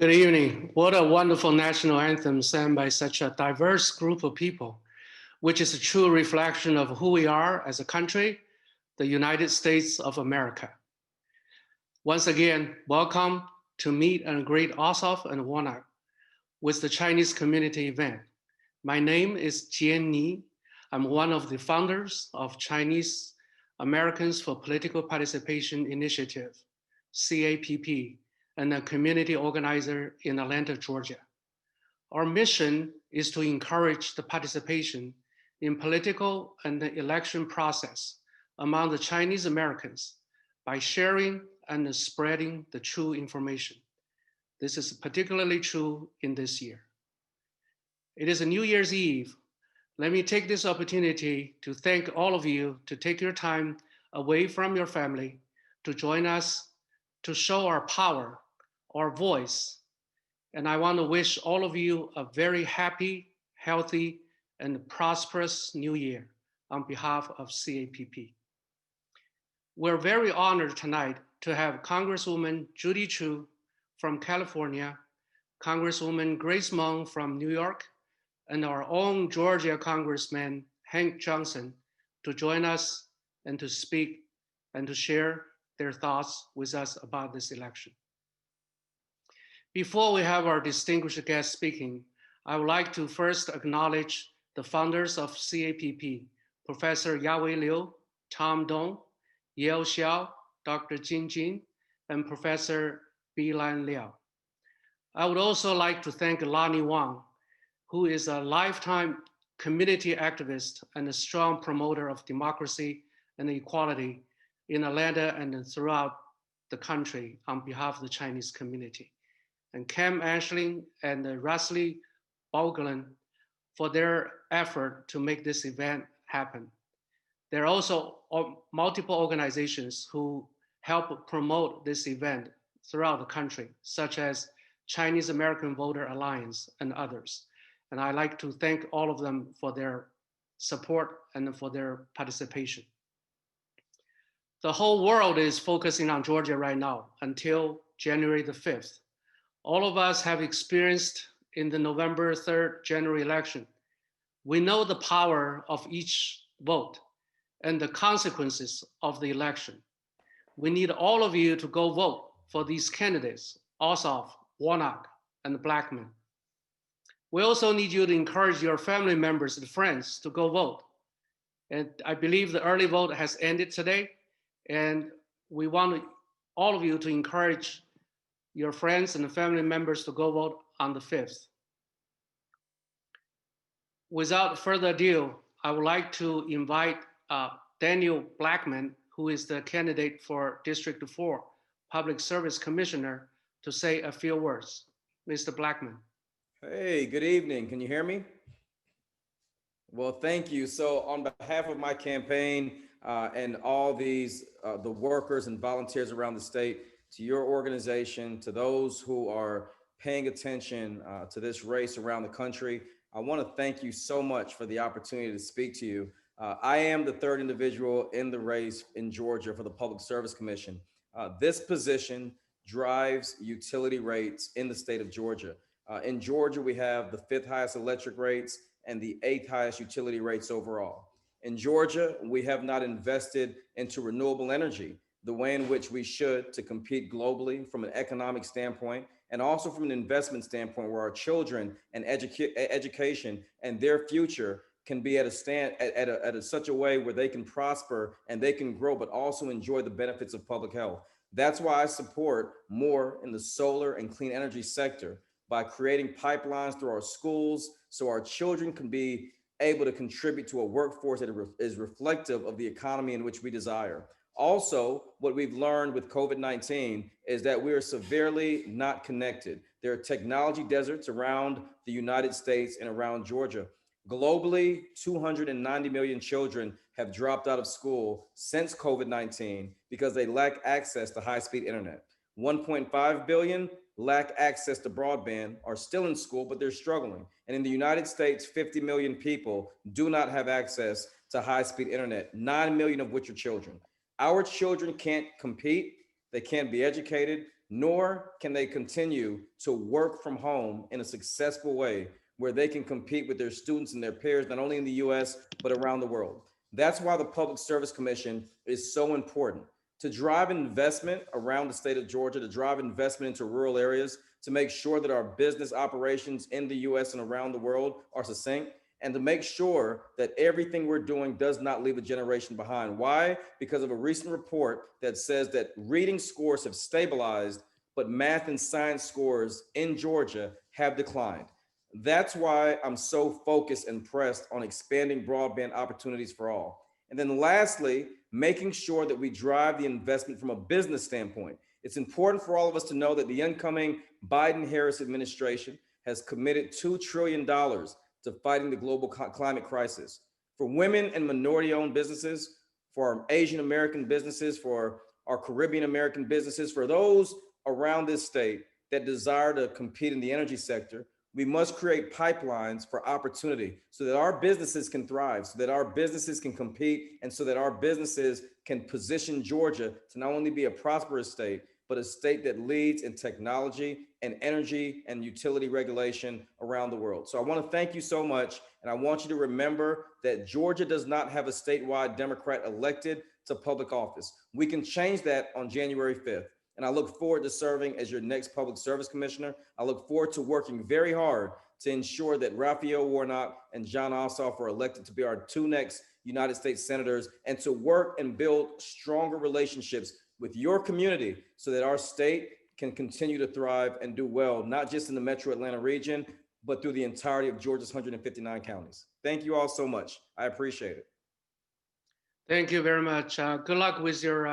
Good evening. What a wonderful national anthem sang by such a diverse group of people, which is a true reflection of who we are as a country, the United States of America. Once again, welcome to meet and greet Ossoff and Warnock with the Chinese community event. My name is Jian Ni. I'm one of the founders of Chinese Americans for Political Participation Initiative, CAPP, and a community organizer in Atlanta, Georgia. Our mission is to encourage the participation in political and the election process among the Chinese Americans by sharing and spreading the true information. This is particularly true in this year. It is a New Year's Eve. Let me take this opportunity to thank all of you to take your time away from your family to join us to show our power, our voice. And I want to wish all of you a very happy, healthy, and prosperous new year on behalf of CAPP. We're very honored tonight to have Congresswoman Judy Chu from California, Congresswoman Grace Mong from New York, and our own Georgia Congressman Hank Johnson to join us and to speak and to share their thoughts with us about this election. Before we have our distinguished guest speaking, I would like to first acknowledge the founders of CAPP, Professor Yawei Liu, Tom Dong, Yale Xiao, Dr. Jinjin, and Professor Bilan Liao. I would also like to thank Lani Wang, who is a lifetime community activist and a strong promoter of democracy and equality in Atlanta and throughout the country on behalf of the Chinese community. And Cam Ashling and Russley Boglan for their effort to make this event happen. There are also multiple organizations who help promote this event throughout the country, such as Chinese American Voter Alliance and others. And I'd like to thank all of them for their support and for their participation. The whole world is focusing on Georgia right now until January the 5th, All of us have experienced in the November 3rd general election. We know the power of each vote and the consequences of the election. We need all of you to go vote for these candidates, Ossoff, Warnock, and Blackman. We also need you to encourage your family members and friends to go vote. And I believe the early vote has ended today, and we want all of you to encourage your friends and family members to go vote on the 5th. Without further ado, I would like to invite Daniel Blackman, who is the candidate for District 4 Public Service Commissioner, to say a few words. Mr. Blackman. Hey, good evening. Can you hear me? Well, thank you. So on behalf of my campaign and all these, the workers and volunteers around the state, to your organization, to those who are paying attention to this race around the country, I want to thank you so much for the opportunity to speak to you. I am the third individual in the race in Georgia for the Public Service Commission. This position drives utility rates in the state of Georgia. In Georgia, we have the 5th highest electric rates and the 8th highest utility rates overall. In Georgia, we have not invested into renewable energy the way in which we should to compete globally from an economic standpoint, and also from an investment standpoint where our children and education and their future can be at such a way where they can prosper and they can grow, but also enjoy the benefits of public health. That's why I support more in the solar and clean energy sector by creating pipelines through our schools so our children can be able to contribute to a workforce that is reflective of the economy in which we desire. Also, what we've learned with COVID-19 is that we are severely not connected. There are technology deserts around the United States and around Georgia. Globally, 290 million children have dropped out of school since COVID-19 because they lack access to high-speed internet. 1.5 billion lack access to broadband, are still in school, but they're struggling. And in the United States, 50 million people do not have access to high-speed internet, 9 million of which are children. Our children can't compete, they can't be educated, nor can they continue to work from home in a successful way where they can compete with their students and their peers, not only in the US, but around the world. That's why the Public Service Commission is so important, to drive investment around the state of Georgia, to drive investment into rural areas, to make sure that our business operations in the US and around the world are succinct, and to make sure that everything we're doing does not leave a generation behind. Why? Because of a recent report that says that reading scores have stabilized, but math and science scores in Georgia have declined. That's why I'm so focused and pressed on expanding broadband opportunities for all. And then lastly, making sure that we drive the investment from a business standpoint. It's important for all of us to know that the incoming Biden-Harris administration has committed $2 trillion to fighting the global climate crisis. For women and minority-owned businesses, for our Asian American businesses, for our Caribbean American businesses, for those around this state that desire to compete in the energy sector, we must create pipelines for opportunity so that our businesses can thrive, so that our businesses can compete, and so that our businesses can position Georgia to not only be a prosperous state, but a state that leads in technology and energy and utility regulation around the world. So I want to thank you so much. And I want you to remember that Georgia does not have a statewide Democrat elected to public office. We can change that on January 5th. And I look forward to serving as your next public service commissioner. I look forward to working very hard to ensure that Raphael Warnock and John Ossoff are elected to be our 2 next United States senators, and to work and build stronger relationships with your community so that our state can continue to thrive and do well, not just in the Metro Atlanta region, but through the entirety of Georgia's 159 counties. Thank you all so much. I appreciate it. Thank you very much. Good luck with your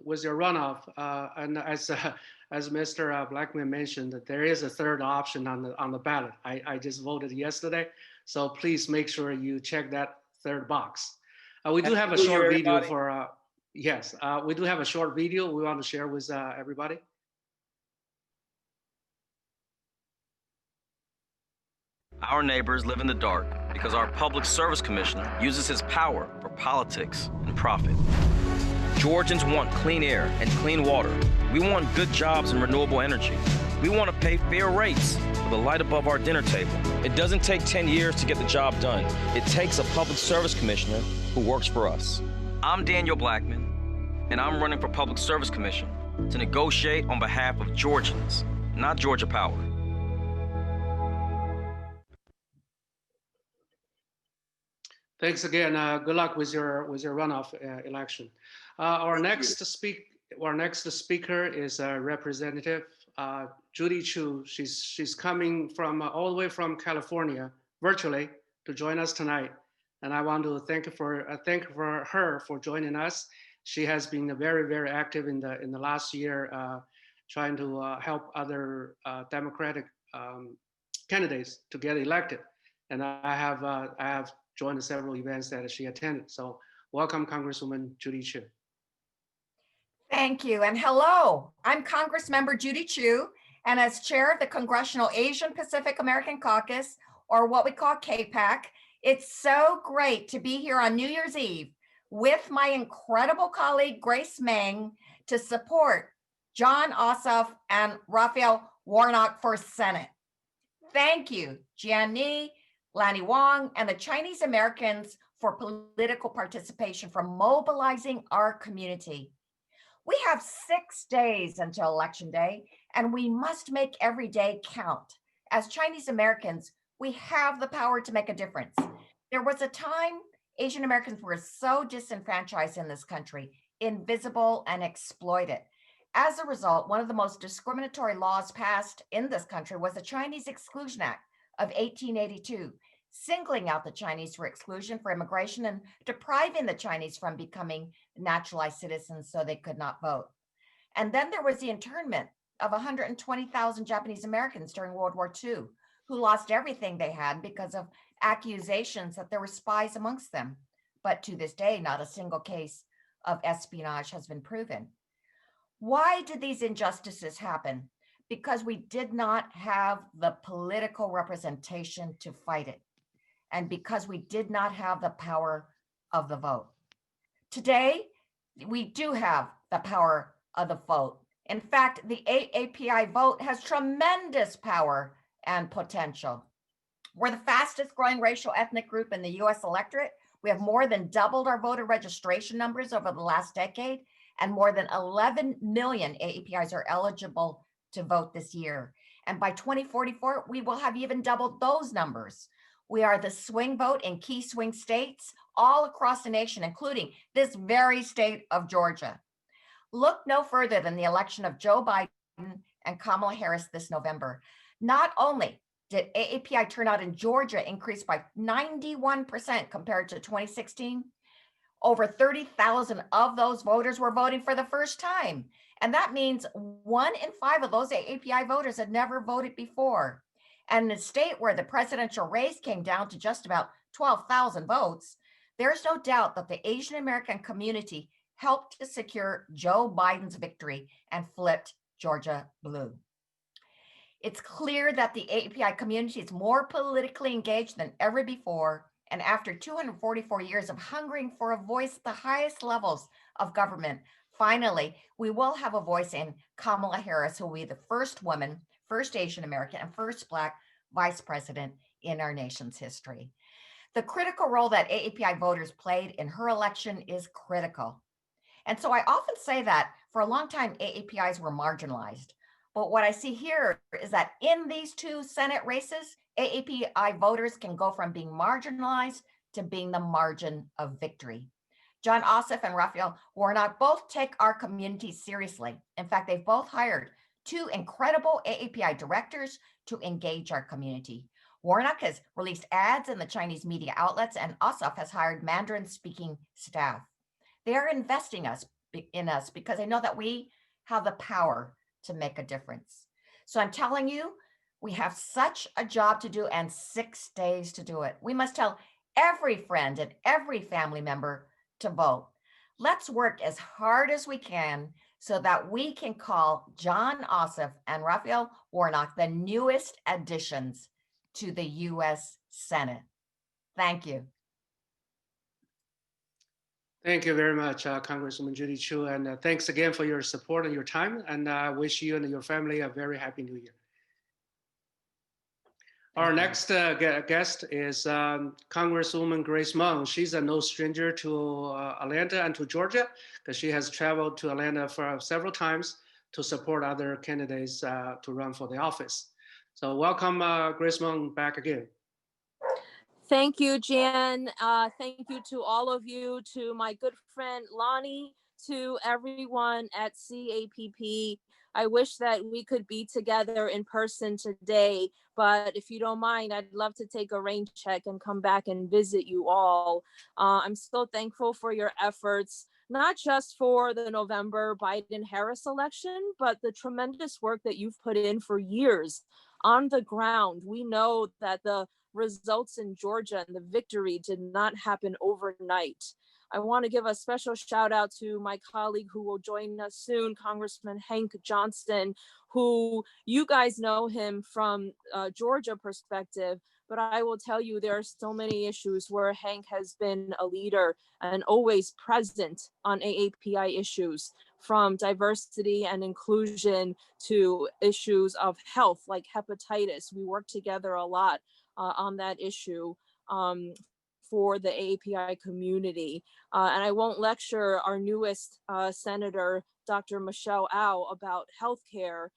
runoff. And as Mr. Blackman mentioned, there is a third option on the ballot. I just voted yesterday, so please make sure you check that third box. We do have a short video for we do have a short video we want to share with everybody. Our neighbors live in the dark because our public service commissioner uses his power for politics and profit. Georgians want clean air and clean water. We want good jobs and renewable energy. We want to pay fair rates for the light above our dinner table. It doesn't take 10 years to get the job done. It takes a public service commissioner who works for us. I'm Daniel Blackman, and I'm running for Public Service Commission to negotiate on behalf of Georgians, not Georgia Power. Thanks again. Good luck with your runoff election. Our next speaker is Representative Judy Chu. She's coming from all the way from California virtually to join us tonight, and I want to thank her for joining us. She has been very active in the last year, trying to help other Democratic candidates to get elected, and I have joined several events that she attended. So welcome, Congresswoman Judy Chu. Thank you, and hello. I'm Congressmember Judy Chu, and as chair of the Congressional Asian Pacific American Caucus, or what we call KPAC, it's so great to be here on New Year's Eve with my incredible colleague, Grace Meng, to support Jon Ossoff and Raphael Warnock for Senate. Thank you, Jian Lanny Wong, and the Chinese Americans for political participation, for mobilizing our community. We have 6 days until Election Day, and we must make every day count. As Chinese Americans, we have the power to make a difference. There was a time Asian Americans were so disenfranchised in this country, invisible and exploited. As a result, one of the most discriminatory laws passed in this country was the Chinese Exclusion Act of 1882, singling out the Chinese for exclusion for immigration and depriving the Chinese from becoming naturalized citizens so they could not vote. And then there was the internment of 120,000 Japanese Americans during World War II, who lost everything they had because of accusations that there were spies amongst them. But to this day, not a single case of espionage has been proven. Why did these injustices happen? Because we did not have the political representation to fight it, and because we did not have the power of the vote. Today, we do have the power of the vote. In fact, the AAPI vote has tremendous power and potential. We're the fastest growing racial ethnic group in the US electorate. We have more than doubled our voter registration numbers over the last decade, and more than 11 million AAPIs are eligible to vote this year. And by 2044, we will have even doubled those numbers. We are the swing vote in key swing states all across the nation, including this very state of Georgia. Look no further than the election of Joe Biden and Kamala Harris this November. Not only did AAPI turnout in Georgia increase by 91% compared to 2016, over 30,000 of those voters were voting for the first time. And that means 1 in 5 of those AAPI voters had never voted before. And in a state where the presidential race came down to just about 12,000 votes, there's no doubt that the Asian American community helped to secure Joe Biden's victory and flipped Georgia blue. It's clear that the AAPI community is more politically engaged than ever before. And after 244 years of hungering for a voice at the highest levels of government, finally, we will have a voice in Kamala Harris, who will be the first woman, first Asian American, and first Black vice president in our nation's history. The critical role that AAPI voters played in her election is critical. And so I often say that for a long time, AAPIs were marginalized. But what I see here is that in these 2 Senate races, AAPI voters can go from being marginalized to being the margin of victory. Jon Ossoff and Raphael Warnock both take our community seriously. In fact, they've both hired 2 incredible AAPI directors to engage our community. Warnock has released ads in the Chinese media outlets, and Ossoff has hired Mandarin-speaking staff. They are investing in us because they know that we have the power to make a difference. So I'm telling you, we have such a job to do and 6 days to do it. We must tell every friend and every family member to vote. Let's work as hard as we can so that we can call Jon Ossoff and Raphael Warnock the newest additions to the U.S. Senate. Thank you. Thank you very much, Congresswoman Judy Chu, and thanks again for your support and your time. And I wish you and your family a very happy New Year. Our next guest is Congresswoman Grace Mong. She's a no stranger to Atlanta and to Georgia because she has traveled to Atlanta for several times to support other candidates to run for the office. So welcome, Grace Mong, back again. Thank you, Jan. Thank you to all of you, to my good friend Lonnie, to everyone at CAPP. I wish that we could be together in person today, but if you don't mind, I'd love to take a rain check and come back and visit you all. I'm so thankful for your efforts, not just for the November Biden-Harris election, but the tremendous work that you've put in for years on the ground. We know that the results in Georgia and the victory did not happen overnight. I want to give a special shout out to my colleague who will join us soon, Congressman Hank Johnson, who you guys know him from Georgia perspective, but I will tell you there are so many issues where Hank has been a leader and always present on AAPI issues, from diversity and inclusion to issues of health like hepatitis. We work together a lot on that issue for the AAPI community. And I won't lecture our newest Senator, Dr. Michelle Au, about healthcare.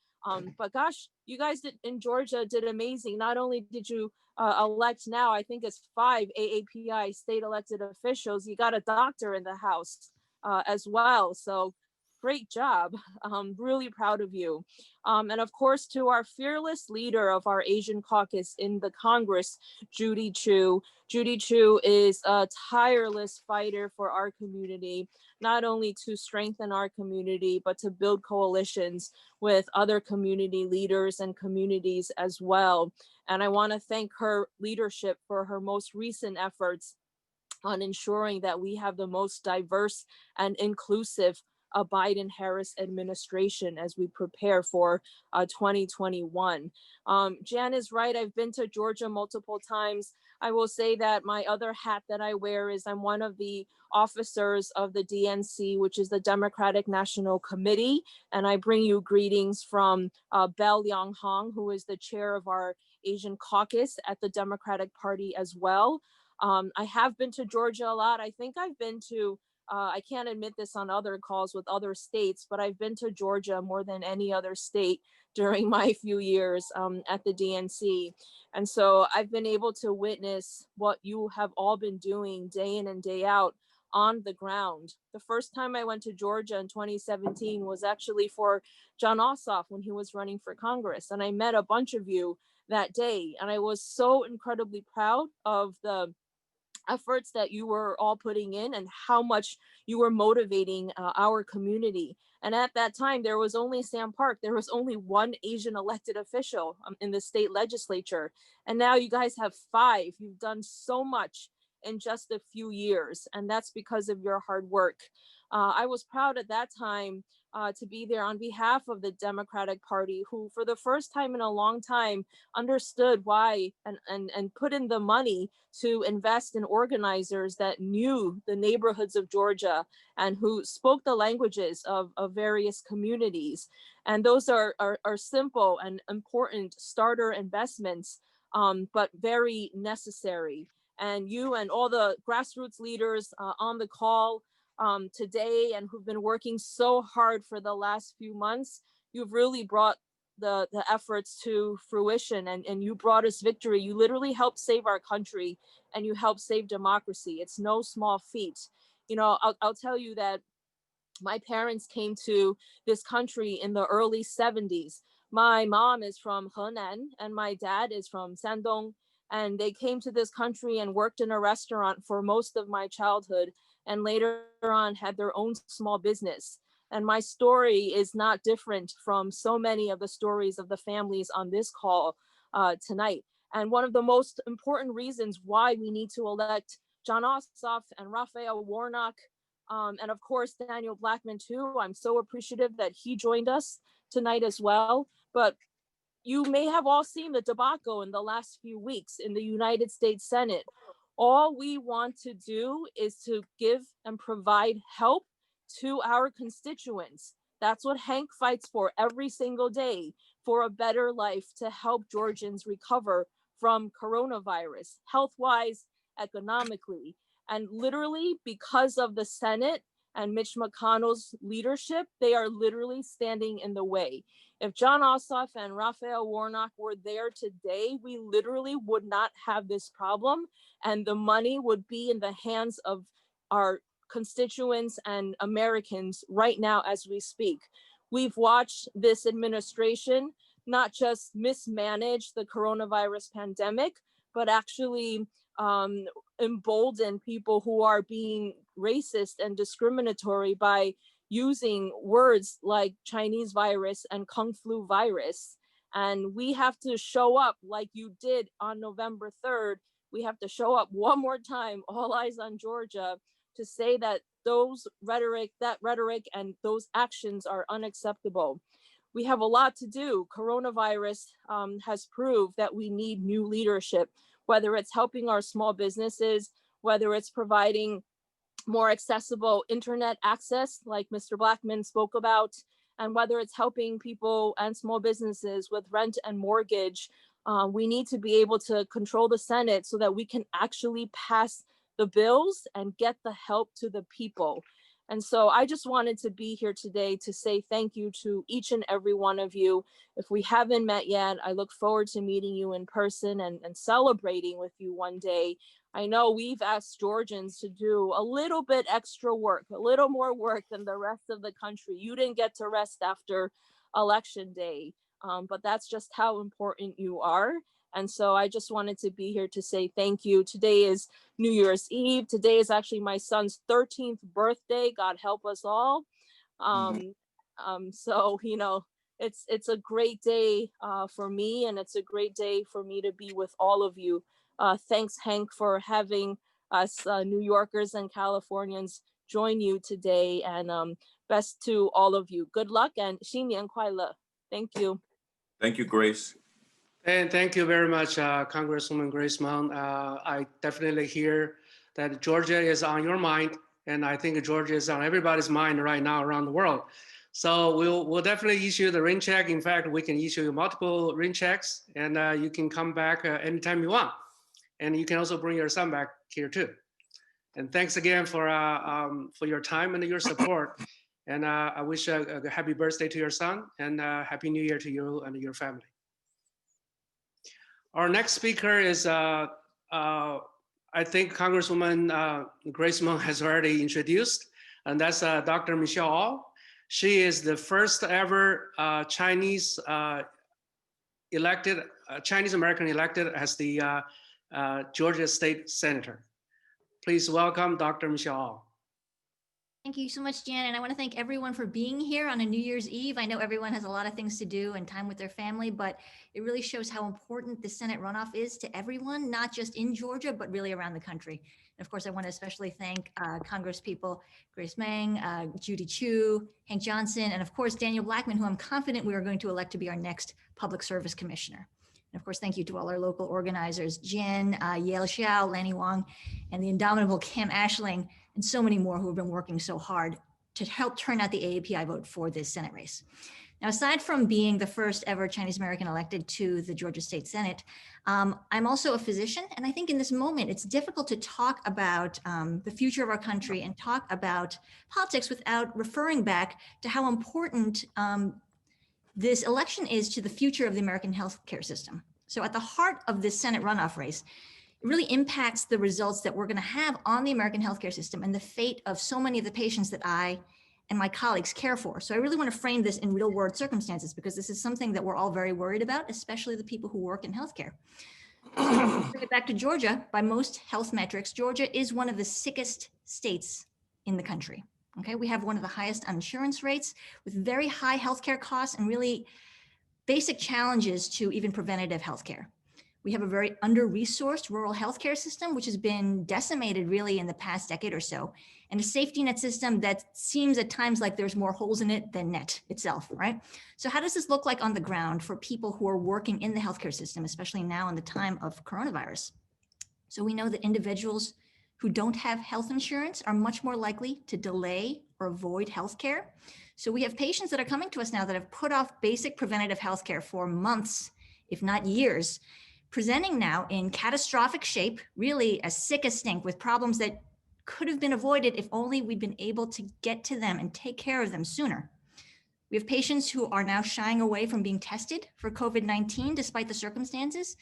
But gosh, you guys in Georgia did amazing. Not only did you elect now, I think it's 5 AAPI state elected officials, you got a doctor in the House as well. So great job. Really proud of you. And of course, to our fearless leader of our Asian caucus in the Congress, Judy Chu. Judy Chu is a tireless fighter for our community, not only to strengthen our community, but to build coalitions with other community leaders and communities as well. And I want to thank her leadership for her most recent efforts on ensuring that we have the most diverse and inclusive Biden-Harris administration as we prepare for 2021. Jan is right. I've been to Georgia multiple times. I will say that my other hat that I wear is I'm one of the officers of the DNC, which is the Democratic National Committee. And I bring you greetings from Bell Yong Hong, who is the chair of our Asian caucus at the Democratic Party as well. I have been to Georgia a lot. I think I've been to I can't admit this on other calls with other states, but I've been to Georgia more than any other state during my few years at the DNC. And so I've been able to witness what you have all been doing day in and day out on the ground. The first time I went to Georgia in 2017 was actually for John Ossoff when he was running for Congress. And I met a bunch of you that day. And I was so incredibly proud of the efforts that you were all putting in and how much you were motivating our community. And at that time, there was only Sam Park. There was only one Asian elected official in the state legislature. And now you guys have 5. You've done so much in just a few years. And that's because of your hard work. I was proud at that time to be there on behalf of the Democratic Party, who for the first time in a long time understood why and put in the money to invest in organizers that knew the neighborhoods of Georgia and who spoke the languages of various communities. And those are simple and important starter investments, but very necessary. And you and all the grassroots leaders on the call today and who've been working so hard for the last few months, you've really brought the efforts to fruition and you brought us victory. You literally helped save our country and you helped save democracy. It's no small feat. You know, I'll tell you that my parents came to this country in the early 70s. My mom is from Henan and my dad is from Shandong. And they came to this country and worked in a restaurant for most of my childhood and later on had their own small business. And my story is not different from so many of the stories of the families on this call tonight. And one of the most important reasons why we need to elect John Ossoff and Raphael Warnock, and of course, Daniel Blackman too. I'm so appreciative that he joined us tonight as well. But you may have all seen the debacle in the last few weeks in the United States Senate All we want to do is to give and provide help to our constituents. That's what Hank fights for every single day, for a better life, to help Georgians recover from coronavirus, health-wise, economically. And literally, because of the Senate and Mitch McConnell's leadership, they are literally standing in the way. If John Ossoff and Raphael Warnock were there today, we literally would not have this problem, and the money would be in the hands of our constituents and Americans right now as we speak. We've watched this administration not just mismanage the coronavirus pandemic, but actually embolden people who are being racist and discriminatory by using words like Chinese virus and Kung flu virus. And we have to show up like you did on November 3rd. We have to show up one more time, all eyes on Georgia, to say that that rhetoric and those actions are unacceptable. We have a lot to do. Coronavirus has proved that we need new leadership, whether it's helping our small businesses, whether it's providing more accessible internet access, like Mr. Blackman spoke about, and whether it's helping people and small businesses with rent and mortgage. We need to be able to control the Senate so that we can actually pass the bills and get the help to the people. And so I just wanted to be here today to say thank you to each and every one of you. If we haven't met yet, I look forward to meeting you in person and celebrating with you one day. I know we've asked Georgians to do a little bit extra work, a little more work than the rest of the country. You didn't get to rest after Election Day, but that's just how important you are. And so I just wanted to be here to say thank you. Today is New Year's Eve. Today is actually my son's 13th birthday. God help us all. So, you know, it's a great day for me, and it's a great day for me to be with all of you. Thanks, Hank, for having us New Yorkers and Californians join you today. And best to all of you. Good luck and 新年快乐. Thank you. Thank you, Grace. And thank you very much, Congresswoman Grace Mong. I definitely hear that Georgia is on your mind, and I think Georgia is on everybody's mind right now around the world. So we'll definitely issue the rain check. In fact, we can issue you multiple rain checks, and you can come back anytime you want. And you can also bring your son back here too. And thanks again for your time and your support. And I wish a happy birthday to your son, and happy New Year to you and your family. Our next speaker is, I think Congresswoman Grace Mong has already introduced, and that's Dr. Michelle Au. She is the first ever Chinese American elected as the Georgia State Senator. Please welcome Dr. Michelle Au. Thank you so much, Jan. And I want to thank everyone for being here on a New Year's Eve. I know everyone has a lot of things to do and time with their family, but it really shows how important the Senate runoff is to everyone, not just in Georgia, but really around the country. And of course, I want to especially thank Congress people, Grace Meng, Judy Chu, Hank Johnson, and of course, Daniel Blackman, who I'm confident we are going to elect to be our next Public Service Commissioner. And of course, thank you to all our local organizers, Jin, Yale Xiao, Lanny Wong, and the indomitable Kim Ashling, and so many more who have been working so hard to help turn out the AAPI vote for this Senate race. Now, aside from being the first ever Chinese American elected to the Georgia State Senate, I'm also a physician. And I think in this moment, it's difficult to talk about the future of our country and talk about politics without referring back to how important this election is to the future of the American healthcare system. So at the heart of this Senate runoff race, it really impacts the results that we're going to have on the American healthcare system and the fate of so many of the patients that I and my colleagues care for. So I really want to frame this in real world circumstances, because this is something that we're all very worried about, especially the people who work in healthcare. So bring it back to Georgia. By most health metrics, Georgia is one of the sickest states in the country. Okay, we have one of the highest insurance rates with very high healthcare costs and really basic challenges to even preventative healthcare. We have a very under-resourced rural healthcare system, which has been decimated really in the past decade or so, and a safety net system that seems at times like there's more holes in it than net itself, right? So how does this look like on the ground for people who are working in the healthcare system, especially now in the time of coronavirus? So we know that individuals who don't have health insurance are much more likely to delay or avoid healthcare. So we have patients that are coming to us now that have put off basic preventative healthcare for months, if not years, presenting now in catastrophic shape, really as sick as stink, with problems that could have been avoided if only we'd been able to get to them and take care of them sooner. We have patients who are now shying away from being tested for COVID-19 despite the circumstances.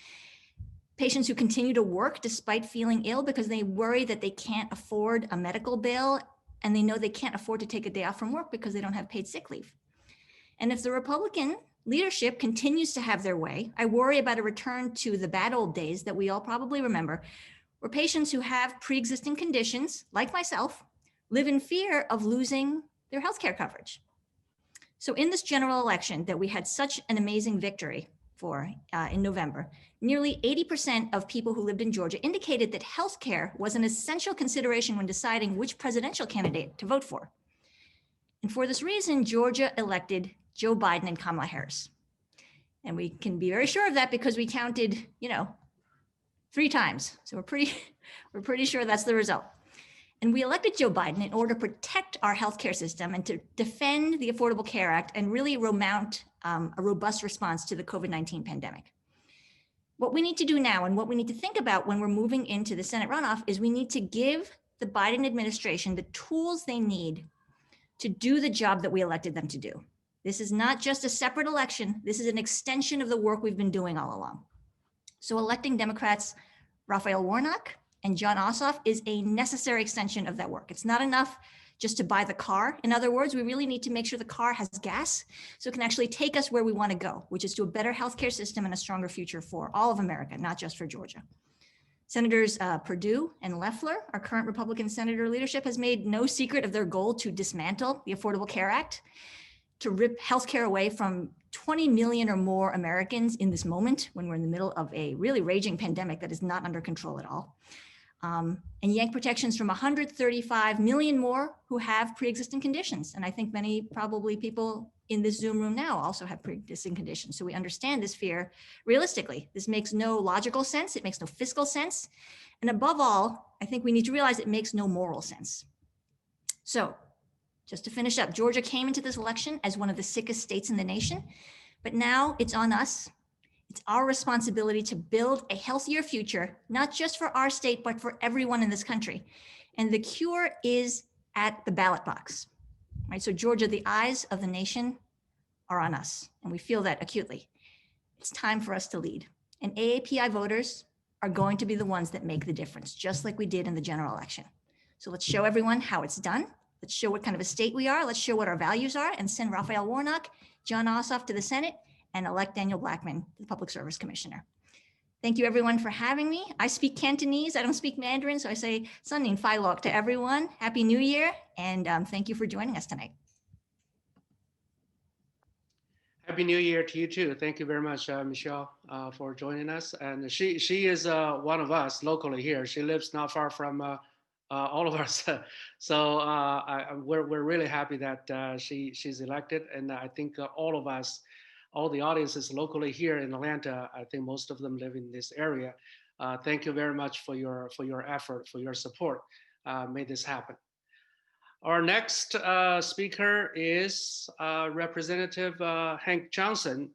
Patients who continue to work despite feeling ill because they worry that they can't afford a medical bill, and they know they can't afford to take a day off from work because they don't have paid sick leave. And if the Republican leadership continues to have their way, I worry about a return to the bad old days that we all probably remember, where patients who have pre-existing conditions, like myself, live in fear of losing their healthcare coverage. So in this general election that we had such an amazing victory for in November, nearly 80% of people who lived in Georgia indicated that healthcare was an essential consideration when deciding which presidential candidate to vote for. And for this reason, Georgia elected Joe Biden and Kamala Harris. And we can be very sure of that because we counted, 3 times. So we're pretty sure that's the result. And we elected Joe Biden in order to protect our healthcare system and to defend the Affordable Care Act and really mount a robust response to the COVID-19 pandemic. What we need to do now and what we need to think about when we're moving into the Senate runoff is we need to give the Biden administration the tools they need to do the job that we elected them to do. This is not just a separate election. This is an extension of the work we've been doing all along. So electing Democrats Raphael Warnock and John Ossoff is a necessary extension of that work. It's not enough just to buy the car. In other words, we really need to make sure the car has gas so it can actually take us where we want to go, which is to a better healthcare system and a stronger future for all of America, not just for Georgia. Senators Perdue and Loeffler, our current Republican senator leadership, has made no secret of their goal to dismantle the Affordable Care Act, to rip healthcare away from 20 million or more Americans in this moment when we're in the middle of a really raging pandemic that is not under control at all. And yank protections from 135 million more who have pre-existing conditions. And I think many probably people in this Zoom room now also have pre-existing conditions. So we understand this fear realistically. This makes no logical sense. It makes no fiscal sense. And above all, I think we need to realize it makes no moral sense. So just to finish up, Georgia came into this election as one of the sickest states in the nation, but now it's on us. It's our responsibility to build a healthier future, not just for our state, but for everyone in this country. And the cure is at the ballot box, right? So Georgia, the eyes of the nation are on us, and we feel that acutely. It's time for us to lead. And AAPI voters are going to be the ones that make the difference, just like we did in the general election. So let's show everyone how it's done. Let's show what kind of a state we are. Let's show what our values are, and send Raphael Warnock, John Ossoff to the Senate, and elect Daniel Blackman, the Public Service Commissioner. Thank you everyone for having me. I speak Cantonese, I don't speak Mandarin, so I say San Nin Phai Lok to everyone. Happy New Year, and thank you for joining us tonight. Happy New Year to you too. Thank you very much, Michelle, for joining us. And she is one of us locally here. She lives not far from all of us. So we're really happy that she's elected. And I think all of us, all the audiences locally here in Atlanta, I think most of them live in this area. Thank you very much for your effort, for your support. Made this happen. Our next speaker is Representative Hank Johnson.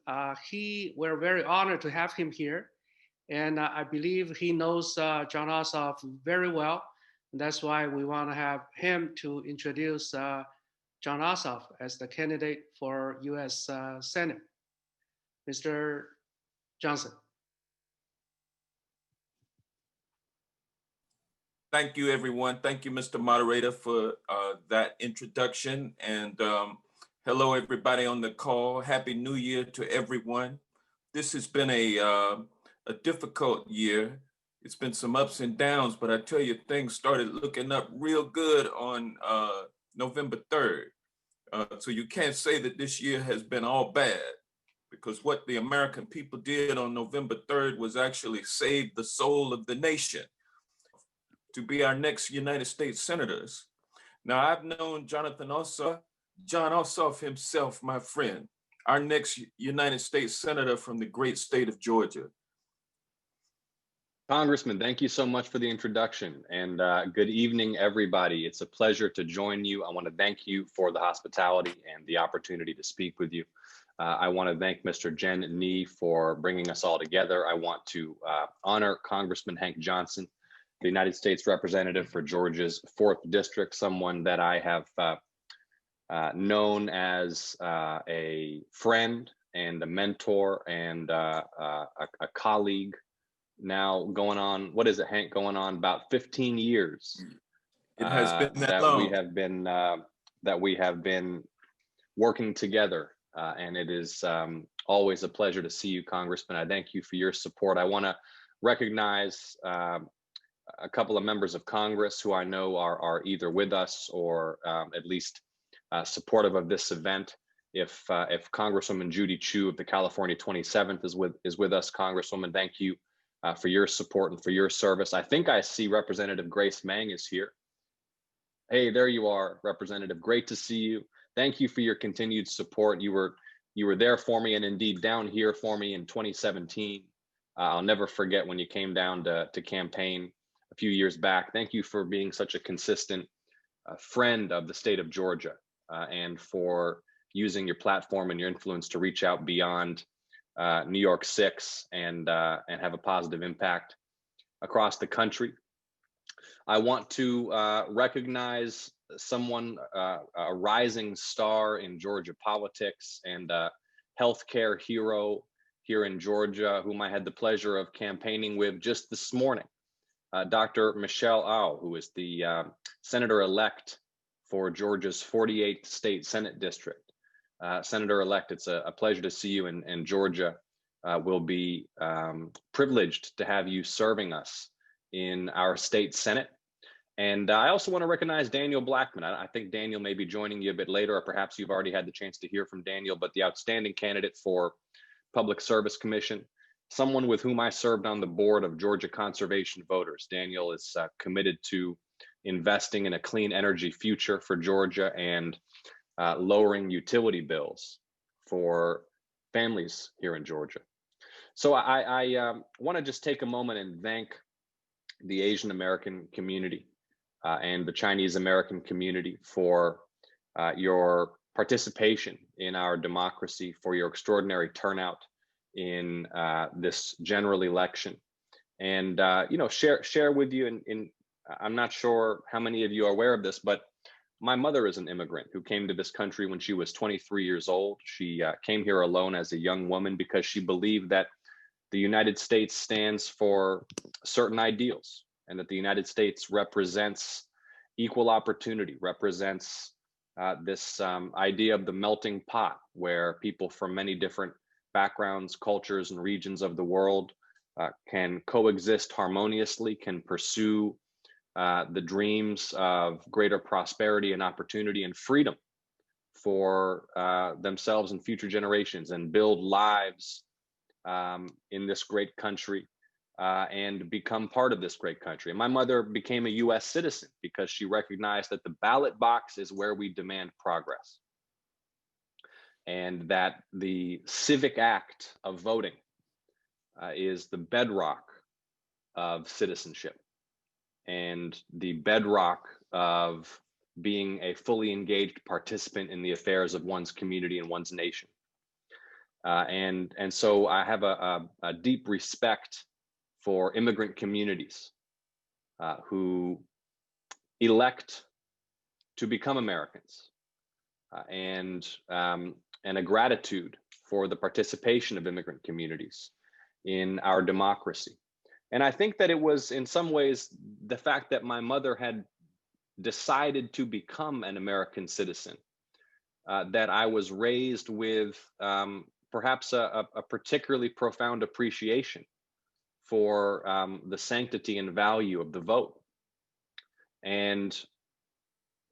We're very honored to have him here. And I believe he knows John Ossoff very well. And that's why we want to have him to introduce John Ossoff as the candidate for US Senate. Mr. Johnson. Thank you, everyone. Thank you, Mr. Moderator, for that introduction. And hello, everybody on the call. Happy New Year to everyone. This has been a difficult year. It's been some ups and downs, but I tell you, things started looking up real good on November 3rd. So you can't say that this year has been all bad, because what the American people did on November 3rd was actually save the soul of the nation to be our next United States senators. Now, I've known John Ossoff himself, my friend, our next United States senator from the great state of Georgia. Congressman, thank you so much for the introduction, and good evening, everybody. It's a pleasure to join you. I want to thank you for the hospitality and the opportunity to speak with you. I want to thank Mr. Jen Nee for bringing us all together. I want to honor Congressman Hank Johnson, the United States Representative for Georgia's 4th District, someone that I have known as a friend and a mentor and a colleague. Now going on, what is it, Hank? Going on about 15 years. It has been that long. We have been working together, and it is always a pleasure to see you, Congressman. I thank you for your support. I want to recognize a couple of members of Congress who I know are either with us or at least supportive of this event. If Congresswoman Judy Chu of the California 27th is with us, Congresswoman, thank you for your support and for your service. I think I see Representative Grace Meng is here. Hey, there you are, Representative. Great to see you. Thank you for your continued support. You were there for me and indeed down here for me in 2017. I'll never forget when you came down to campaign a few years back. Thank you for being such a consistent friend of the state of Georgia and for using your platform and your influence to reach out beyond New York 6 and have a positive impact across the country. I want to recognize someone, a rising star in Georgia politics and a healthcare hero here in Georgia, whom I had the pleasure of campaigning with just this morning, Dr. Michelle Au, who is the senator-elect for Georgia's 48th state Senate district. Senator-elect, it's a pleasure to see you, and Georgia will be privileged to have you serving us in our state Senate. And I also want to recognize Daniel Blackman. I think Daniel may be joining you a bit later, or perhaps you've already had the chance to hear from Daniel, but the outstanding candidate for Public Service Commission, someone with whom I served on the board of Georgia Conservation Voters. Daniel is committed to investing in a clean energy future for Georgia and lowering utility bills for families here in Georgia. So I want to just take a moment and thank the Asian American community and the Chinese American community for your participation in our democracy, for your extraordinary turnout in this general election. And share with you, and I'm not sure how many of you are aware of this, but my mother is an immigrant who came to this country when she was 23 years old. She came here alone as a young woman because she believed that the United States stands for certain ideals and that the United States represents equal opportunity, represents this idea of the melting pot where people from many different backgrounds, cultures, and regions of the world can coexist harmoniously, can pursue the dreams of greater prosperity and opportunity and freedom for themselves and future generations, and build lives in this great country and become part of this great country. And my mother became a US citizen because she recognized that the ballot box is where we demand progress, and that the civic act of voting is the bedrock of citizenship and the bedrock of being a fully engaged participant in the affairs of one's community and one's nation. And so I have a deep respect for immigrant communities who elect to become Americans, and a gratitude for the participation of immigrant communities in our democracy. And I think that it was in some ways the fact that my mother had decided to become an American citizen that I was raised with perhaps a particularly profound appreciation for the sanctity and value of the vote. And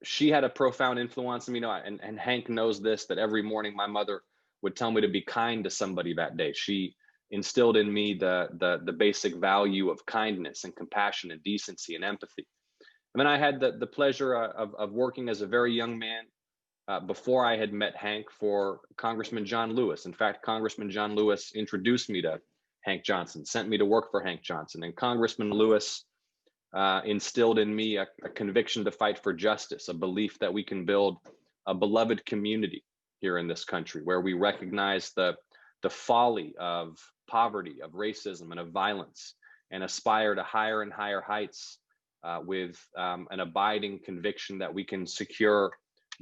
she had a profound influence on me, and Hank knows this, that every morning my mother would tell me to be kind to somebody that day. She instilled in me the basic value of kindness and compassion and decency and empathy. And then I had the pleasure of working as a very young man before I had met Hank for Congressman John Lewis. In fact, Congressman John Lewis introduced me to Hank Johnson, sent me to work for Hank Johnson. And Congressman Lewis instilled in me a conviction to fight for justice, a belief that we can build a beloved community here in this country where we recognize the folly of poverty, of racism, and of violence, and aspire to higher and higher heights with an abiding conviction that we can secure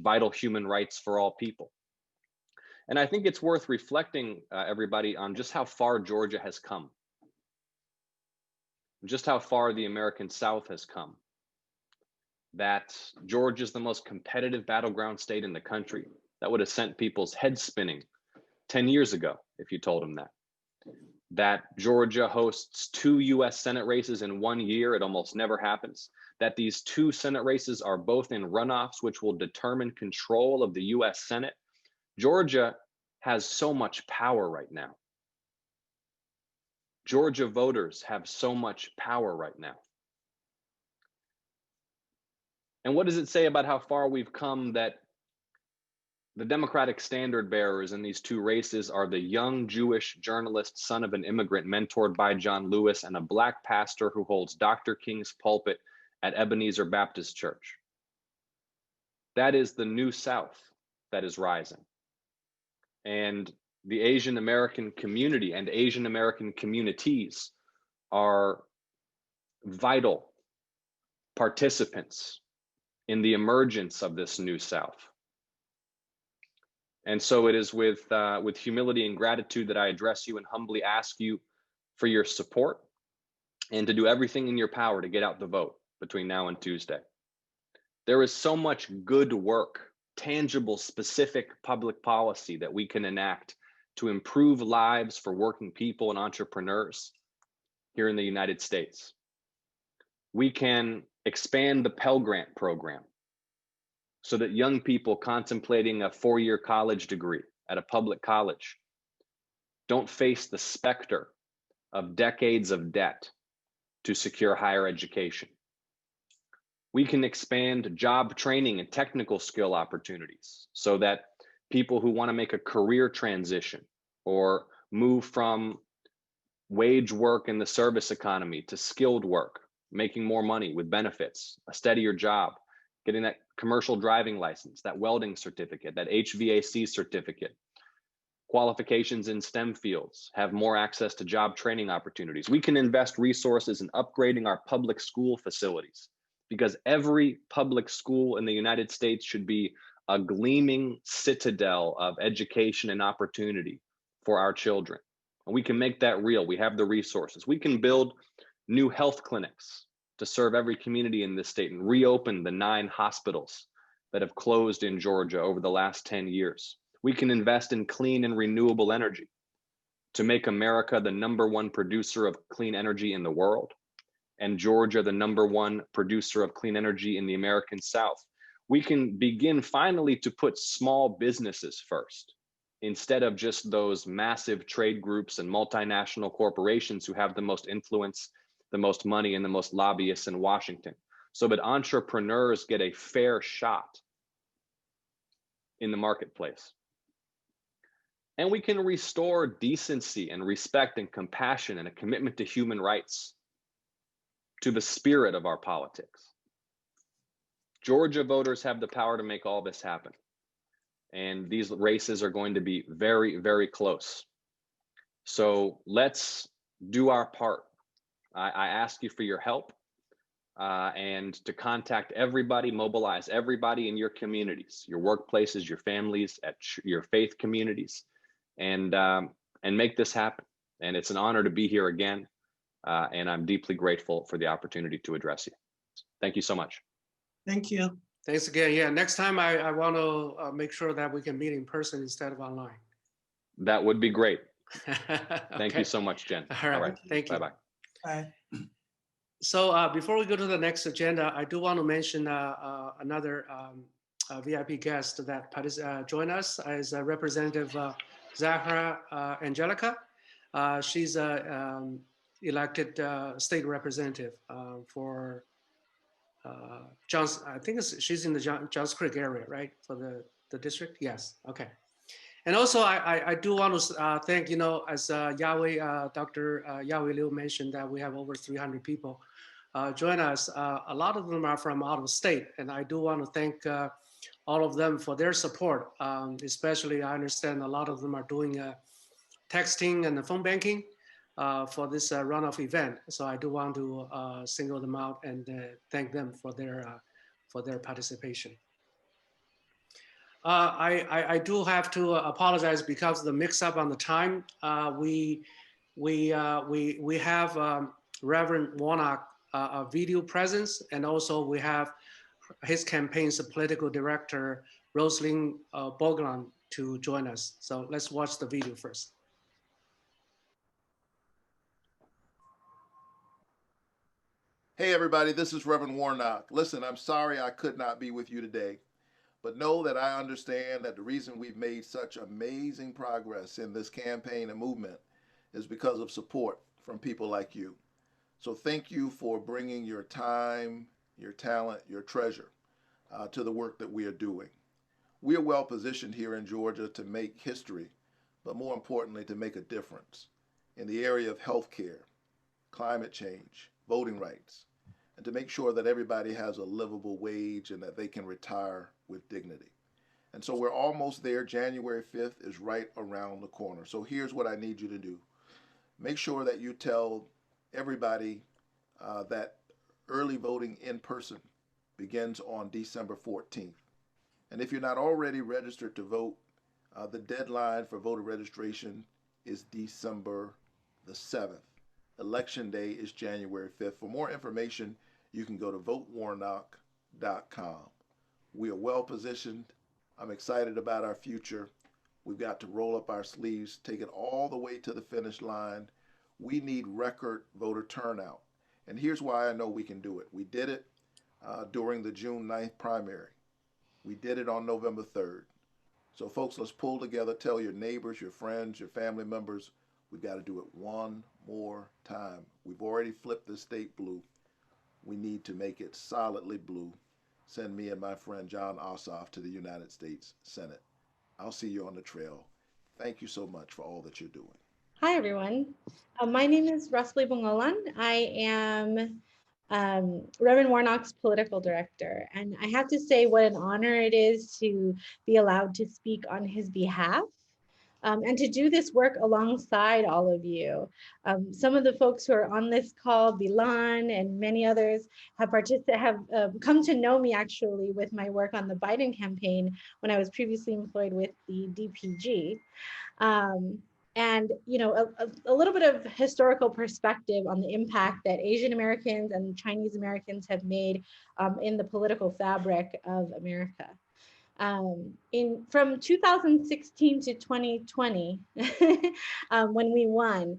vital human rights for all people. And I think it's worth reflecting, everybody, on just how far Georgia has come, just how far the American South has come. That Georgia is the most competitive battleground state in the country. That would have sent people's heads spinning 10 years ago if you told them that. That Georgia hosts 2 US Senate races in 1 year. It almost never happens. That these 2 Senate races are both in runoffs, which will determine control of the US Senate. Georgia has so much power right now. Georgia voters have so much power right now. And what does it say about how far we've come that the Democratic standard bearers in these 2 races are the young Jewish journalist, son of an immigrant mentored by John Lewis, and a Black pastor who holds Dr. King's pulpit at Ebenezer Baptist Church? That is the new South that is rising. And the Asian American community and Asian American communities are vital participants in the emergence of this new South. And so it is with humility and gratitude that I address you and humbly ask you for your support and to do everything in your power to get out the vote between now and Tuesday. There is so much good work, tangible, specific public policy that we can enact to improve lives for working people and entrepreneurs here in the United States. We can expand the Pell Grant program so that young people contemplating a 4-year college degree at a public college don't face the specter of decades of debt to secure higher education. We can expand job training and technical skill opportunities so that people who want to make a career transition or move from wage work in the service economy to skilled work, making more money with benefits, a steadier job, getting that commercial driving license, that welding certificate, that HVAC certificate, qualifications in STEM fields, have more access to job training opportunities. We can invest resources in upgrading our public school facilities, because every public school in the United States should be a gleaming citadel of education and opportunity for our children. And we can make that real. We have the resources. We can build new health clinics to serve every community in this state and reopen the 9 hospitals that have closed in Georgia over the last 10 years. We can invest in clean and renewable energy to make America the #1 producer of clean energy in the world, and Georgia the #1 producer of clean energy in the American South. We can begin finally to put small businesses first, instead of just those massive trade groups and multinational corporations who have the most influence, the most money, and the most lobbyists in Washington, so that entrepreneurs get a fair shot in the marketplace. And we can restore decency and respect and compassion and a commitment to human rights to the spirit of our politics. Georgia voters have the power to make all this happen. And these races are going to be very, very close. So let's do our part. I ask you for your help and to contact everybody, mobilize everybody in your communities, your workplaces, your families, at your faith communities, and make this happen. And it's an honor to be here again. And I'm deeply grateful for the opportunity to address you. Thank you so much. Thank you. Thanks again. Yeah, next time I want to make sure that we can meet in person instead of online. That would be great. Okay. Thank you so much, Jen. All right. Thank you. Bye-bye. Bye. So before we go to the next agenda, I do want to mention another VIP guest that joined us as Representative Zahara Angelica. She's a elected state representative for Johns. I think she's in the Johns Creek area, right? For the district? Yes. Okay. And also, I do want to thank, as Dr. Yahweh Liu mentioned, that we have over 300 people join us. A lot of them are from out of state, and I do want to thank all of them for their support. Especially, I understand a lot of them are doing texting and the phone banking for this runoff event. So I do want to single them out and thank them for their participation. I do have to apologize because of the mix-up on the time. We have Reverend Warnock a video presence, and also we have his campaign's political director Rosalind Boglan to join us. So let's watch the video first. Hey everybody, this is Reverend Warnock. Listen, I'm sorry I could not be with you today. But know that I understand that the reason we've made such amazing progress in this campaign and movement is because of support from people like you. So thank you for bringing your time, your talent, your treasure to the work that we are doing. We are well positioned here in Georgia to make history, but more importantly, to make a difference in the area of healthcare, climate change, voting rights, and to make sure that everybody has a livable wage and that they can retire with dignity. And so we're almost there. January 5th is right around the corner. So here's what I need you to do. Make sure that you tell everybody that early voting in person begins on December 14th. And if you're not already registered to vote, the deadline for voter registration is December the 7th. Election day is January 5th. For more information, you can go to votewarnock.com. We are well positioned. I'm excited about our future. We've got to roll up our sleeves, take it all the way to the finish line. We need record voter turnout. And here's why I know we can do it. We did it during the June 9th primary. We did it on November 3rd. So folks, let's pull together, tell your neighbors, your friends, your family members, we've got to do it one more time. We've already flipped the state blue. We need to make it solidly blue. Send me and my friend John Ossoff to the United States Senate. I'll see you on the trail. Thank you so much for all that you're doing. Hi, everyone. My name is Rosely Bongolan. I am Reverend Warnock's political director. And I have to say what an honor it is to be allowed to speak on his behalf. And to do this work alongside all of you. Some of the folks who are on this call, Bilan and many others, have come to know me actually with my work on the Biden campaign when I was previously employed with the DPG. And a little bit of historical perspective on the impact that Asian Americans and Chinese Americans have made in the political fabric of America. From 2016 to 2020, when we won,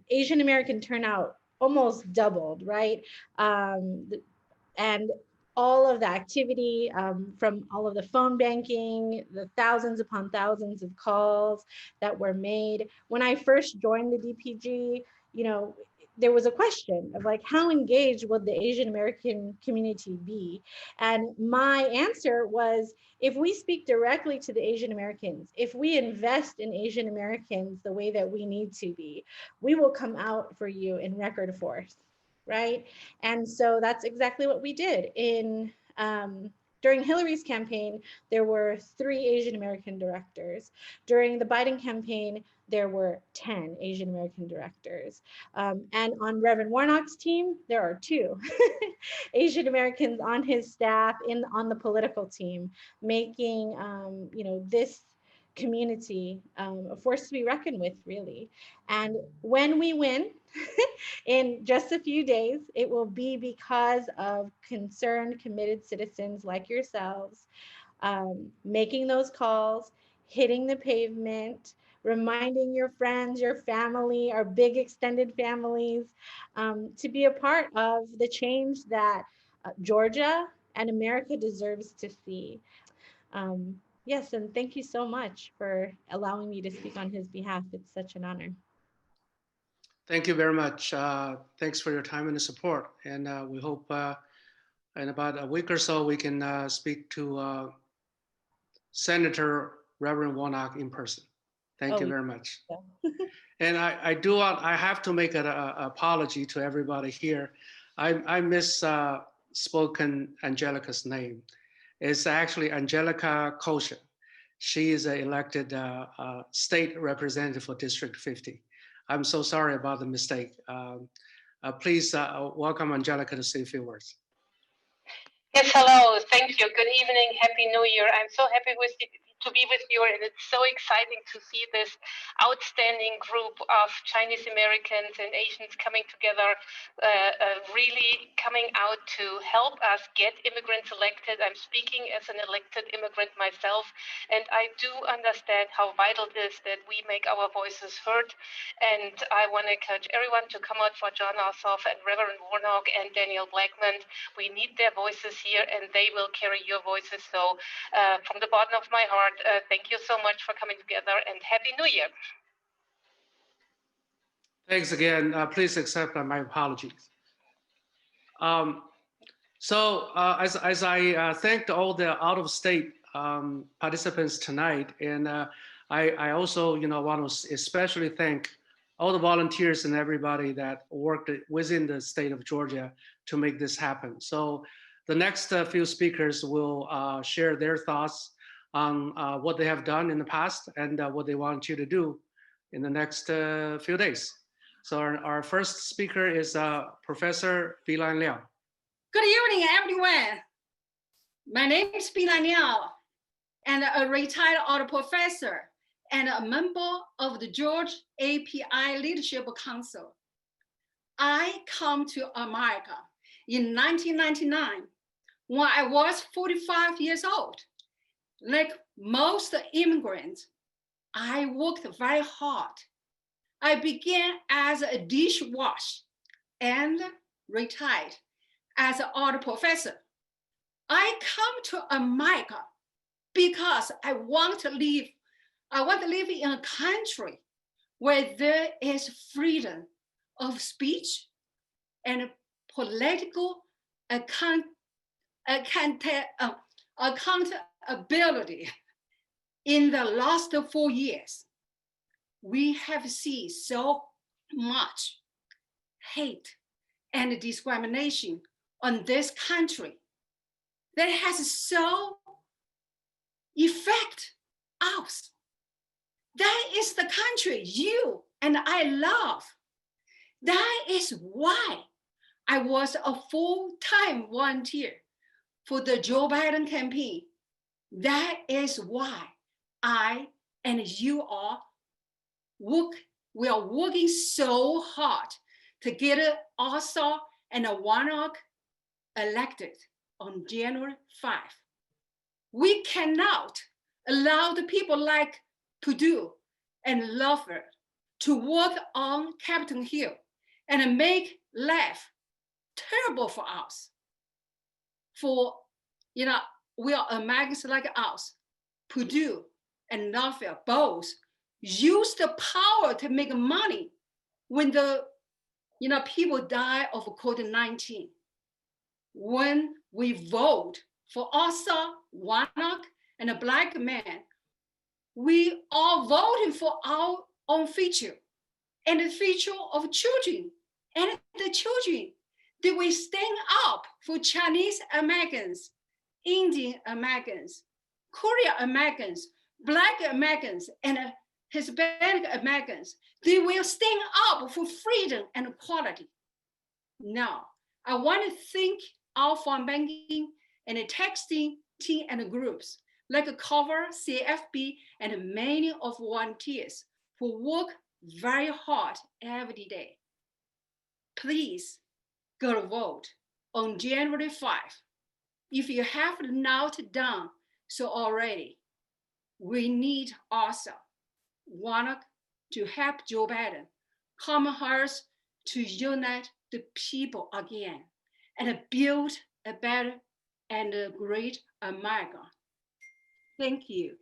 Asian American turnout almost doubled, right? And all of the activity from all of the phone banking, the thousands upon thousands of calls that were made. When I first joined the DPG, there was a question of like, how engaged would the Asian American community be? And my answer was, if we speak directly to the Asian Americans, if we invest in Asian Americans the way that we need to be, we will come out for you in record force, right? And so that's exactly what we did. During Hillary's campaign, there were 3 Asian American directors. During the Biden campaign, there were 10 Asian American directors. And on Reverend Warnock's team, there are 2 Asian Americans on his staff on the political team, making this community a force to be reckoned with, really. And when we win, in just a few days, it will be because of concerned, committed citizens like yourselves, making those calls, hitting the pavement, reminding your friends, your family, our big extended families, to be a part of the change that Georgia and America deserves to see. Yes, and thank you so much for allowing me to speak on his behalf. It's such an honor. Thank you very much. Thanks for your time and the support. And we hope in about a week or so, we can speak to Senator Reverend Warnock in person. Thank you Oh, very much. yeah. And I have to make an apology to everybody here. I misspoken Angelica's name. It's actually Angelica Kosher. She is an elected state representative for District 50. I'm so sorry about the mistake. Please welcome Angelica to say a few words. Yes, hello. Thank you. Good evening. Happy New Year. I'm so happy to be with you, and it's so exciting to see this outstanding group of Chinese Americans and Asians coming together, really coming out to help us get immigrants elected. I'm speaking as an elected immigrant myself, and I do understand how vital it is that we make our voices heard. And I want to encourage everyone to come out for John Ossoff and Reverend Warnock and Daniel Blackman. We need their voices here, and they will carry your voices. So from the bottom of my heart, thank you so much for coming together, and Happy New Year. Thanks again. Please accept my apologies. As I thanked all the out-of-state participants tonight, and I also want to especially thank all the volunteers and everybody that worked within the state of Georgia to make this happen. So the next few speakers will share their thoughts on what they have done in the past and what they want you to do in the next few days. So our first speaker is Professor Bilan Liao. Good evening, everyone. My name is Bilan Liao, and a retired art professor and a member of the George API Leadership Council. I come to America in 1999 when I was 45 years old. Like most immigrants, I worked very hard. I began as a dishwasher and retired as an art professor. I come to America because I want to live in a country where there is freedom of speech and political accountability. In the last 4 years, we have seen so much hate and discrimination on this country that has so affected us. That is the country you and I love. That is why I was a full-time volunteer for the Joe Biden campaign. That is why I and you all we are working so hard to get Ossoff and Warnock elected on January 5. We cannot allow the people like Purdue and Loeffler to work on Capitol Hill and make life terrible for us. For, we are Americans like us. Purdue and Loeffler both use the power to make money when the people die of COVID-19. When we vote for Ossoff, Warnock, and a Blackman, we are voting for our own future and the future of children and the children that we stand up for Chinese Americans, Indian Americans, Korean Americans, Black Americans, and Hispanic Americans. They will stand up for freedom and equality. Now, I want to thank our phone banking and texting team and groups like Cover, CFB, and many of volunteers who work very hard every day. Please go to vote on January 5. If you have not done so already, we need Ossoff, Warnock to help Joe Biden, Kamala Harris to unite the people again and build a better and a great America. Thank you.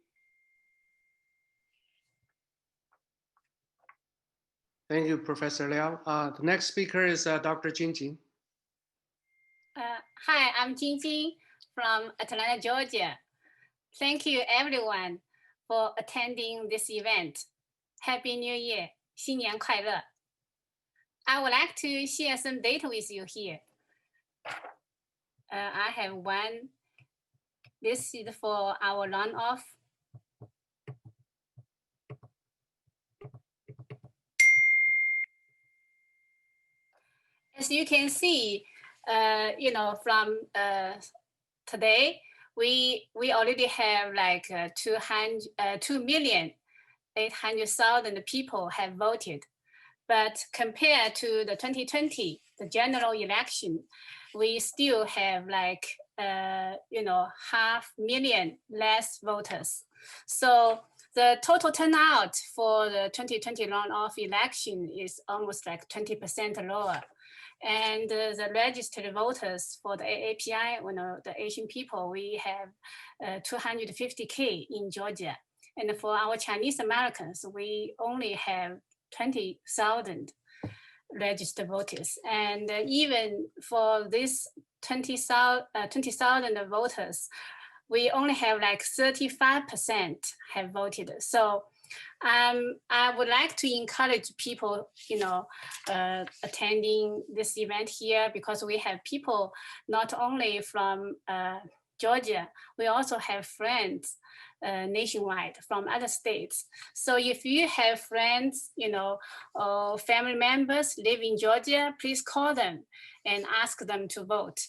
Thank you, Professor Liao. The next speaker is Dr. Jinjin. Hi, I'm Jinjin from Atlanta, Georgia. Thank you, everyone, for attending this event. Happy New Year, 新年快乐. I would like to share some data with you here. I have one. This is for our runoff. As you can see, from today, we already have like 2,800,000 people have voted. But compared to the 2020, the general election, we still have like, 500,000 less voters. So the total turnout for the 2020 runoff election is almost like 20% lower. And the registered voters for the AAPI, the Asian people, we have 250K in Georgia. And for our Chinese Americans, we only have 20,000 registered voters. And even for this 20,000 voters, we only have like 35% have voted. So I would like to encourage people, attending this event here, because we have people not only from Georgia, we also have friends nationwide from other states. So if you have friends, family members live in Georgia, please call them and ask them to vote.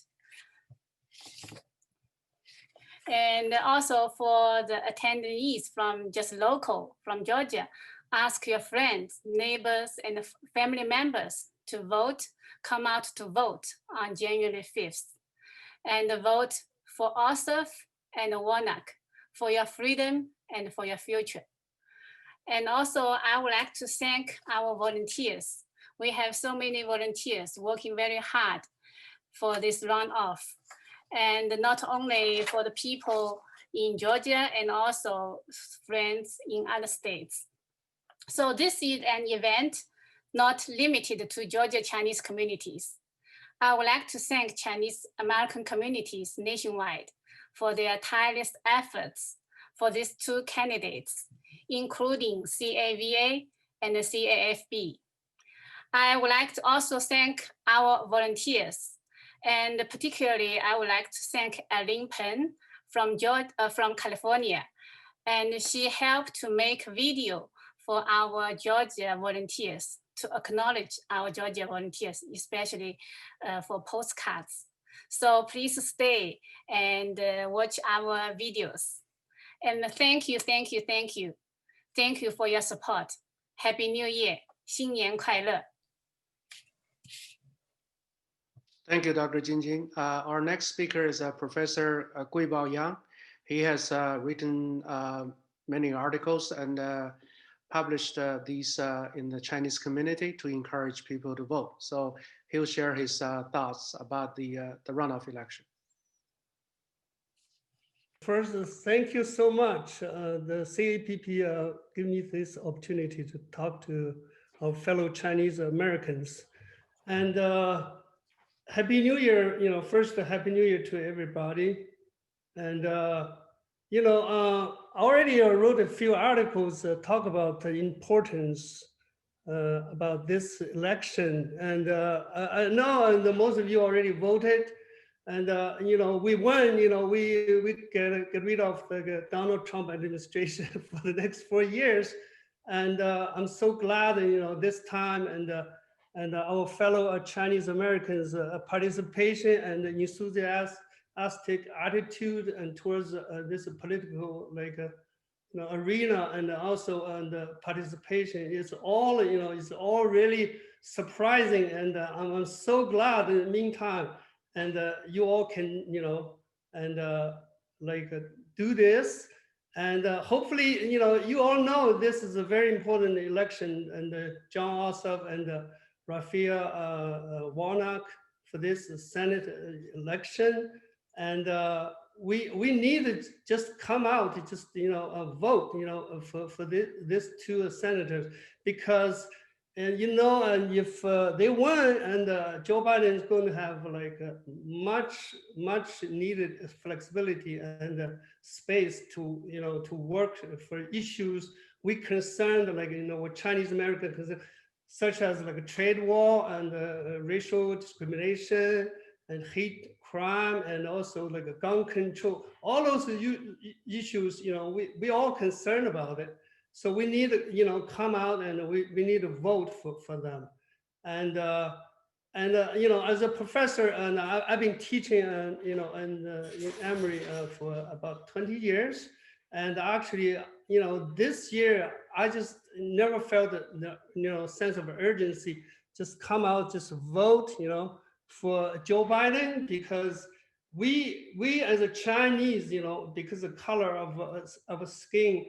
And also for the attendees from just local, from Georgia, ask your friends, neighbors, and family members to vote, come out to vote on January 5th. And vote for Ossoff and Warnock, for your freedom and for your future. And also, I would like to thank our volunteers. We have so many volunteers working very hard for this runoff. And not only for the people in Georgia and also friends in other states. So this is an event not limited to Georgia Chinese communities. I would like to thank Chinese American communities nationwide for their tireless efforts for these two candidates, including CAVA and the CAFB. I would like to also thank our volunteers. And particularly, I would like to thank Aline Pen from California. And she helped to make a video for our Georgia volunteers to acknowledge our Georgia volunteers, especially for postcards. So please stay and watch our videos. And thank you, thank you, thank you. Thank you for your support. Happy New Year. 新年快乐. Thank you, Dr. Jinjin. Our next speaker is Professor Guibao Yang. He has written many articles and published these in the Chinese community to encourage people to vote. So he'll share his thoughts about the runoff election. First, thank you so much. The CAPP gave me this opportunity to talk to our fellow Chinese Americans. And Happy New Year, first Happy New Year to everybody. And, already wrote a few articles talk about the importance about this election. And I know that most of you already voted. And, we won, we get rid of the Donald Trump administration for the next 4 years. And I'm so glad, this time and our fellow Chinese Americans participation and enthusiastic attitude and towards this political arena, and also the participation is all it's all really surprising, and I'm so glad in the meantime, and you all can do this, and hopefully you all know this is a very important election, and John Ossoff and Raphael Warnock for this Senate election, and we need to just come out to just vote for these two senators, because and you know, and if they win, and Joe Biden is going to have like much needed flexibility and space to, you know, to work for issues we concerned, like, you know, with Chinese American concern, such as like a trade war and racial discrimination and hate crime, and also like a gun control. All those issues, you know, we all concerned about it. So we need to, you know, come out and we need to vote for them. And you know, as a professor, and I've been teaching, you know, in Emory for about 20 years. And actually, you know, this year, I just never felt the, you know, sense of urgency, just come out, just vote, you know, for Joe Biden, because we as a Chinese, you know, because the color of skin,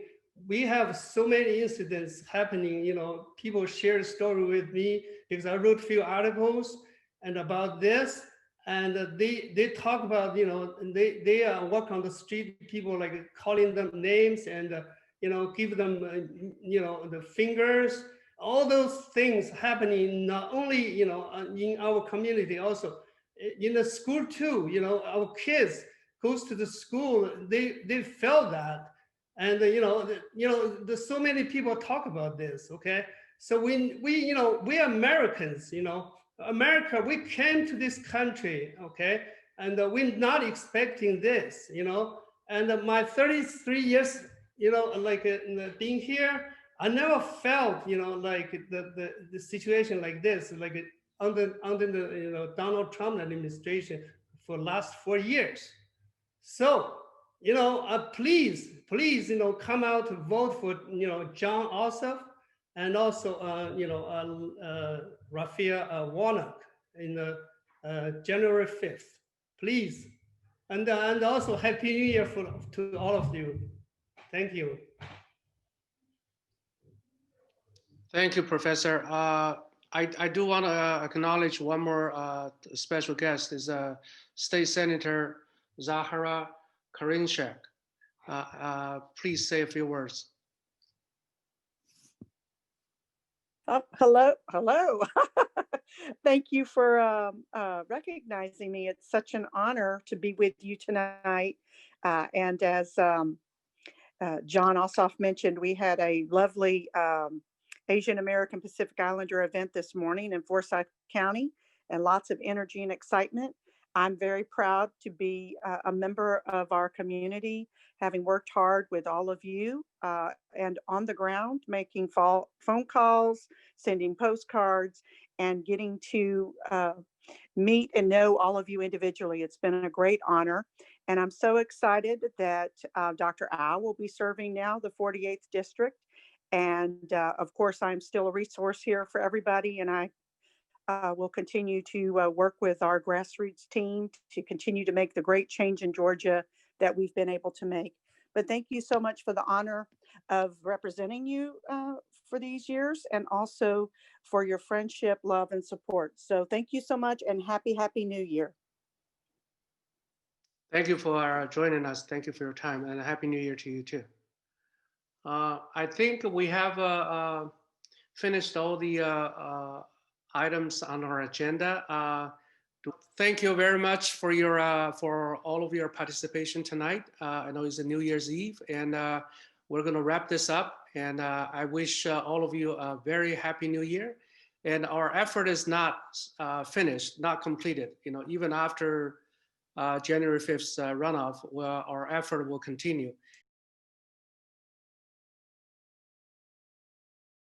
we have so many incidents happening. You know, people share the story with me because I wrote a few articles and about this, and they talk about, you know, they walk on the street, people like calling them names and you know, give them you know, the fingers. All those things happening not only, you know, in our community, also in the school too. You know, our kids goes to the school, they felt that. And you know, there's so many people talk about this. Okay, so we you know, we Americans, you know, America, we came to this country, okay, and we're not expecting this, you know. And my 33 years, you know, like being here, I never felt, you know, like the situation like this, like under the, you know, Donald Trump administration for last 4 years. So, you know, please, you know, come out to vote for, you know, John Ossoff and also, you know, Raphael Warnock in January 5th, please. And also Happy New Year to all of you. Thank you. Thank you, Professor. I do want to acknowledge one more special guest is State Senator Zahara Karinshek. Please say a few words. Hello. Thank you for recognizing me. It's such an honor to be with you tonight. And as John Ossoff mentioned, we had a lovely Asian American Pacific Islander event this morning in Forsyth County, and lots of energy and excitement. I'm very proud to be a member of our community, having worked hard with all of you and on the ground, making phone calls, sending postcards, and getting to meet and know all of you individually. It's been a great honor. And I'm so excited that Dr. Au will be serving now the 48th District. And of course, I'm still a resource here for everybody. And I will continue to work with our grassroots team to continue to make the great change in Georgia that we've been able to make. But thank you so much for the honor of representing you for these years, and also for your friendship, love, and support. So thank you so much, and happy New Year. Thank you for joining us. Thank you for your time, and Happy New Year to you too. I think we have finished all the items on our agenda. Thank you very much for your for all of your participation tonight. I know it's a New Year's Eve, and we're going to wrap this up. And I wish all of you a very happy New Year. And our effort is not finished, not completed. You know, even after January 5th runoff, well, our effort will continue.